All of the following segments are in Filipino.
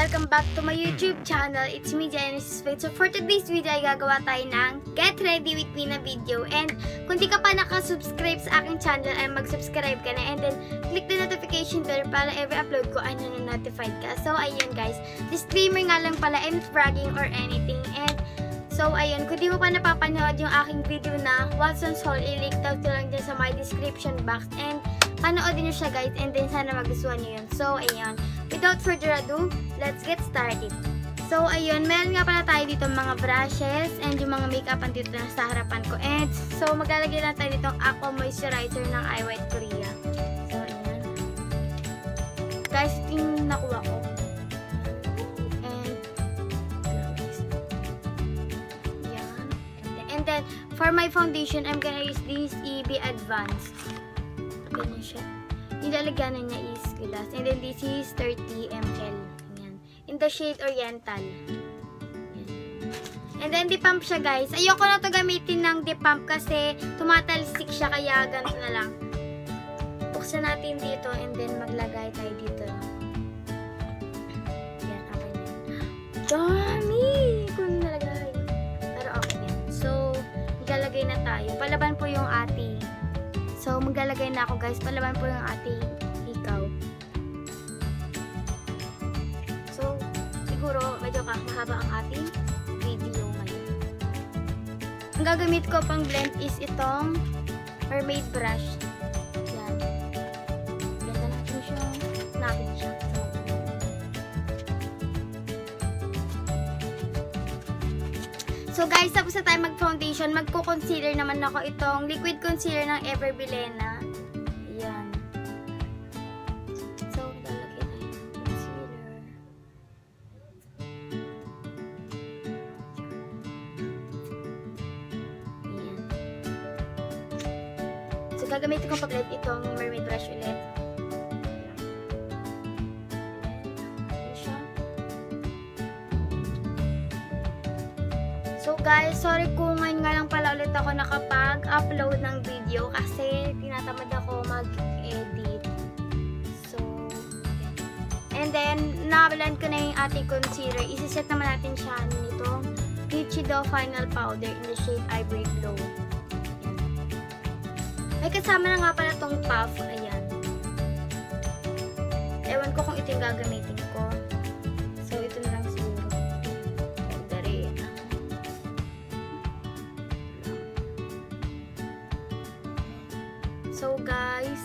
Welcome back to my YouTube channel. It's me, Genesis Faith. So for today's video ay gagawa tayo ng Get Ready With Me na video. And kung di ka pa nakasubscribe sa aking channel ay mag-subscribe ka na. And then click the notification bell para every upload ko ay na-notified ka. So ayun guys, disclaimer nga lang pala, I'm not bragging or anything. And so ayun, kung di mo pa napapanood yung aking video na Watson's Haul, i-link down ko lang dyan sa my description box. And panoodin nyo siya guys, and then sana magustuhan nyo yun. So ayun, without further ado, let's get started. So ayun, meron nga pala tayo dito mga brushes and yung mga makeup dito na sa harapan ko. And so maglalagay lang tayo ditong Aqua Moisturizer ng I White Korea. So ayun. Guys, ito yung nakuha ko. And then, for my foundation, I'm gonna use this EB Advanced. Ganyan siya. Yung lalagyanan niya is glass. And then this is 30 ml. Ayan. In the shade Oriental. Ayan. And then dipump siya guys. Ayoko na to gamitin ng dipump kasi tumatalsik siya kaya ganito na lang. Buksan natin dito and then maglagay tayo dito. Ayan, okay na. Dami! Kung nalagay. Pero okay na. So, maglalagay na tayo. Palaban po yung ating. So, maglalagay na ako guys. Palaban po yung ating hikaw. So, siguro medyo mahaba ang ating video ngayon. Ang gagamit ko pang blend is itong mermaid brush. Yan. Ganda natin siya. Natin siya. So guys, tapos na tayo mag-foundation. Magko-concealer naman ako itong liquid concealer ng Everbilena. Ayan. So, lalagay tayo ng concealer. Ayan. So, gagamitin ko pa ulit itong mermaid brush ulit. So guys, sorry kung ngayon nga lang pala ulit ako nakapag-upload ng video kasi tinatamad ako mag-edit. So, and then, nakablend ko na yung ating concealer. Isiset naman natin siya nitong Peachy Dough Final Powder in the shade Ivory Glow. Ayan. May kasama na nga pala tong puff. Ayan. Ewan ko kung ito yung gagamitin ko. So, ito na lang siguro. So guys,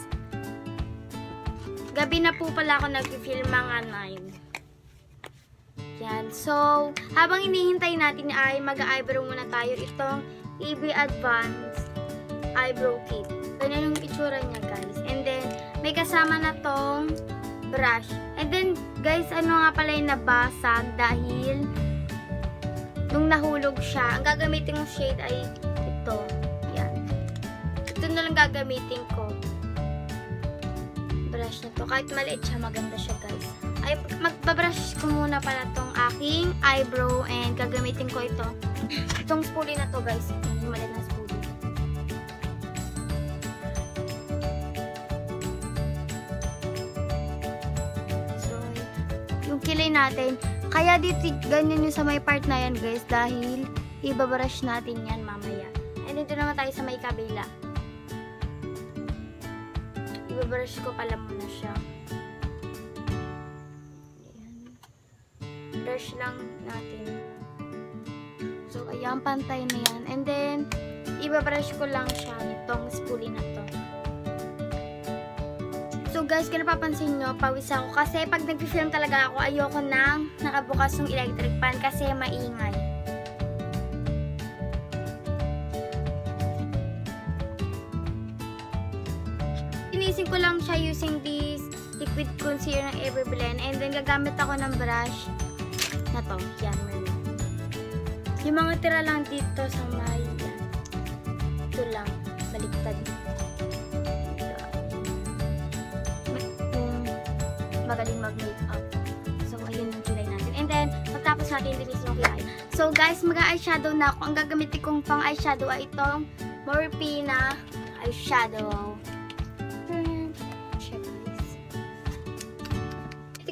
gabi na po pala ako nag-film mga 9. Yan. So, habang inihintay natin ay mag-eyebrow muna tayo. Itong EB Advanced Eyebrow Kit. Ganyan yung itsura niya guys. And then, may kasama na tong brush. And then, guys, ano nga pala yung nabasag dahil nung nahulog siya, ang gagamitin ng shade ay ito. Ito na lang gagamitin ko. Brush na to. Kahit maliit siya, maganda siya guys. Ay, magbabrush ko muna pala tong aking eyebrow and gagamitin ko ito. Itong spoolie na to guys. Yung maliit na spoolie. So, yung kilay natin. Kaya dito, ganyan yung sa may part na yan guys. Dahil, ibabrush natin yan mamaya. And dito naman tayo sa may kabila. Ibabrush ko pala muna siya. Ayan. Brush lang natin. So, ayan, pantay na yan. And then, ibabrush ko lang siya nitong spoolie na to. So, guys, kung napapansin nyo, pawis ako. Kasi, pag nag-film talaga ako, ayoko nang nakabukas ng electric fan kasi maingay. Inisin ko lang siya using this liquid concealer ng Everbilena. And then, gagamit ako ng brush na to. Yan, meron. Yung mga tira lang dito sa may, yan. Ito lang. Baliktad. Yung magaling mag-makeup. So, ayun yung kilay natin. And then, pagtapos natin, dinisin yung kilay. So, guys, mag-eyeshadow na ako. Ang gagamitin kong pang eyeshadow ay itong Morphe na eyeshadow.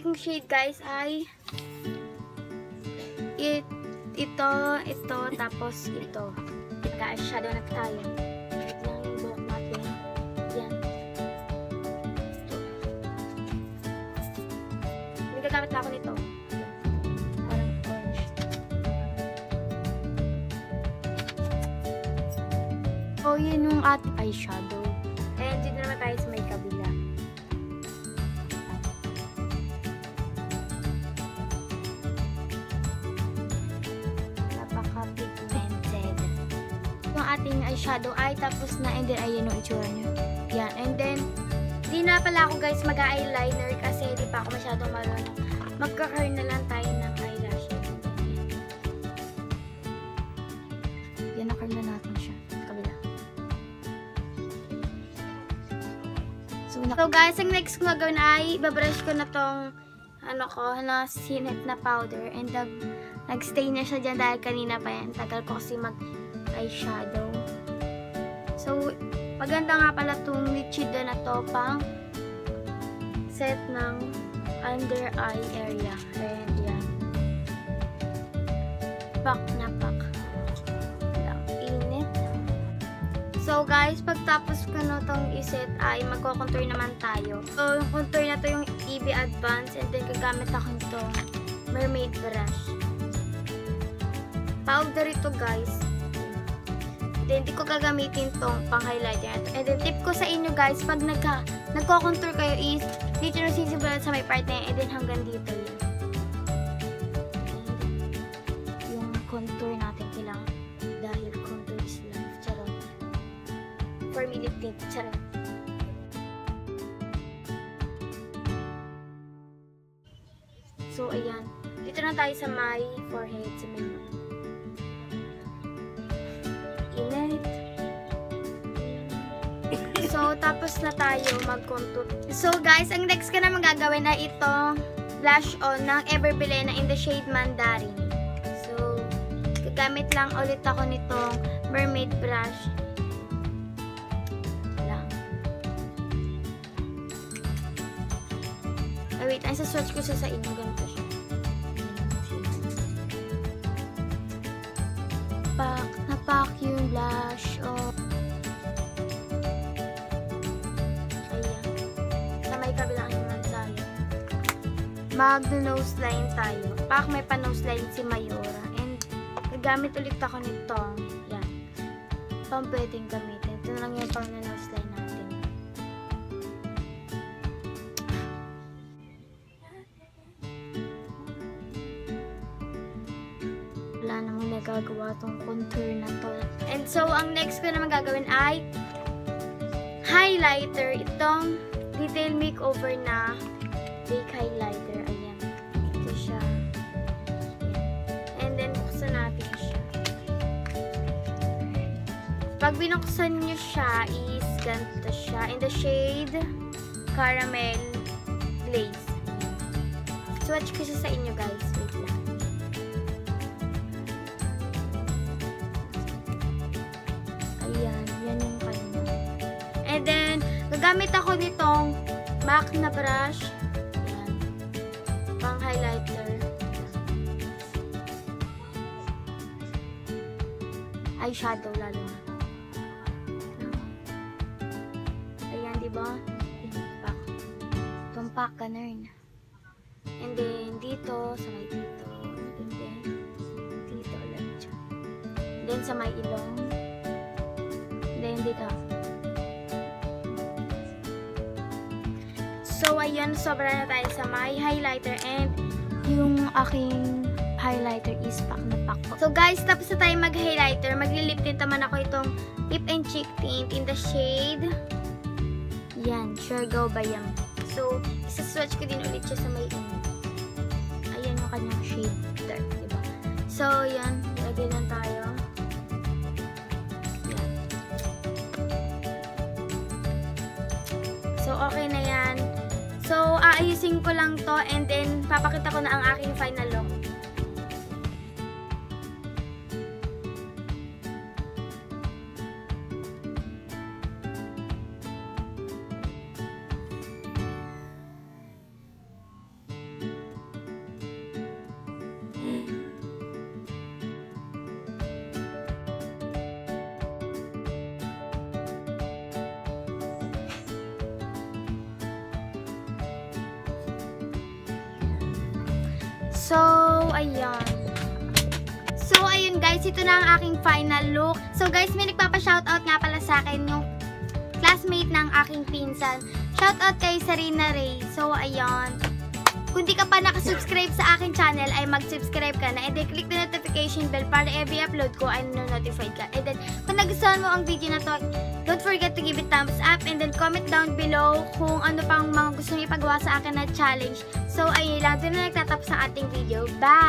Yung shade guys ay ito, tapos ito. Nag-eyeshadow na tayo. Wait lang yung buhok natin. Yan. Ito. Nagagamit na ako nito. Parang orange. So, yun yung ating eyeshadow. And dito naman tayo sa may kabila. Napaka-pigmented. Yung ating eyeshadow ay tapos na, and then ayan yung itsura nyo. Yan. And then, di na pala ako guys mag-eyeliner kasi di pa ako masyadong marunong. Magka-curl na lang tayo ng eyelashes. Yan, na-curl na natin siya. Kabila. So guys, ang next ko gagawin ay babrush ko na tong na sinet na powder, and nag-stay na siya dyan dahil kanina pa yan. Tagal ko kasi mag-eyeshadow. So, maganda nga pala tong Nichido na to pang set ng under eye area. And yan. Pak na pak. Init. So guys, pagtapos ko na itong iset ay magko-contour naman tayo. So yung contour na to yung EB Advance, and then gagamit ako itong mermaid brush. Powder ito guys. Then hindi ko gagamitin itong pang highlighter. And then tip ko sa inyo guys, pag nagko-contour kayo is dito na sisimulan sa may part na yan, and then hanggang dito yun. And yung contour natin kailangan dahil contour is life. Charot. For me, lip tint. Charot. So, ayan. Dito na tayo sa my forehead. Sa may init. So, tapos na tayo mag-contour. So, guys, ang next ko naman gagawin ay ito blush on ng Everbilena in the shade Mandarin. So, gagamit lang ulit ako nitong mermaid brush. Wait, ay sa-swatch ko sa inyo. Ganito siya. Pak na pak yung blush. Oh. Ayan. Sa may kabilang naman tayo. Mag-nose line tayo. Pak, may pa-nose line si Mayora. And, gagamit ulit ako nito. Yan. Pang pwedeng gamitin. Ito na lang yung pang-nose line natin. Wala namang nagagawa tong contour na to. And so, ang next ko naman gagawin ay highlighter. Itong Detail Makeover na fake highlighter. Ayan. Ito siya. Ayan. And then, buksan natin siya. Pag binuksan nyo siya, is ganito siya. In the shade Caramel Glaze. Swatch ko siya sa inyo, guys. Wait lang. Ayan, yan yung kanya. And then, gagamit ako nitong MAC na brush. Ayan. Pang highlighter. Eyeshadow lalo na. Ayan, diba? Tumpak. Tumpak, ganun. And then, dito, sa may dito. And then, dito ulit siya. And then, sa may ilong. Then, dito. So, ayun, sobra na tayo sa my highlighter. And, yung aking highlighter is pack na pack po. So, guys, tapos na tayo mag-highlighter. Magli-lip tint naman ako itong lip and cheek tint in the shade. Yan, Sure Go Bayam. So, isa-swatch ko din ulit siya sa may init. Ayan yung kanyang shade. Dark, diba? So, yan. Lagay lang tayo. So, okay na yan. So, aayusin ko lang to, and then papakita ko na ang aking final look. So, ayan. So, ayun guys, ito na ang aking final look. So guys, may nagpapa-shoutout nga pala sa akin yung classmate ng aking pinsan. Shoutout kay Sarina Ray. So, ayan. Kung di ka pa nakasubscribe sa aking channel, ay mag-subscribe ka na. And then, click the notification bell para every upload ko ay notified ka. And then, kung nagustuhan mo ang video na to, don't forget to give it thumbs up. And then, comment down below kung ano pang mga gusto niyo ipagawa sa akin na challenge. So, ayun lang. Doon na nagtatapos ang ating video. Bye!